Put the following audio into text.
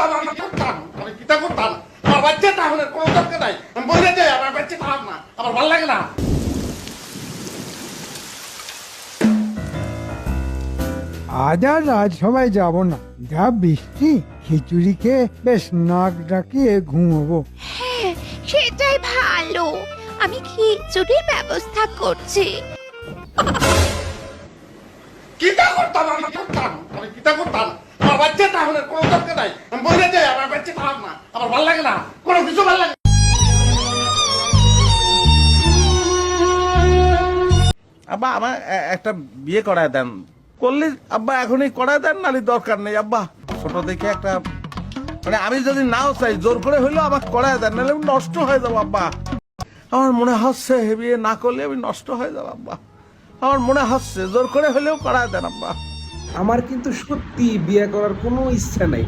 করতাম আমি করতাম, আমি কিতা করতাম, আমার বাচ্চা তাহলে কোনো দরকার নাই, আমি বলে যাই আমার বাচ্চা থাক না, আমার ভালো লাগে না। আজ আর রাজসভায় যাব না, যা বৃষ্টি, খিচুড়ি খেয়ে বেশ নাক ডাকিয়ে ঘুমোবো। হ্যাঁ, সেটাই ভালো। আমি খিচুড়ির ব্যবস্থা করছি। কিতা করতাম আমি করতাম, আমি কিতা করতাম, আমার বাচ্চা তাহলে কোনো দরকার নাই, আমি বলে যাই আমার বাচ্চা থাক না, আমার ভালো লাগে না, কোনো কিছু ভালো লাগে না। আব্বা আমার একটা বিয়ে করায় দেন, করলে আব্বা এখনই করায় দেন, নালে দরকার নেই আব্বা। ছোট দেখে একটা, মানে আমি যদি নাও চাই জোর করে হইলেও আমাকে করায় দেন, নাহলে আমি নষ্ট হয়ে যাবো আব্বা। আমার মনে হচ্ছে বিয়ে না করলে আমি নষ্ট হয়ে যাবো আব্বা। আমার মনে হচ্ছে জোর করে হলেও করায় দেন আব্বা। আমার কিন্তু সত্যি বিয়ে করার কোনো ইচ্ছা নাই।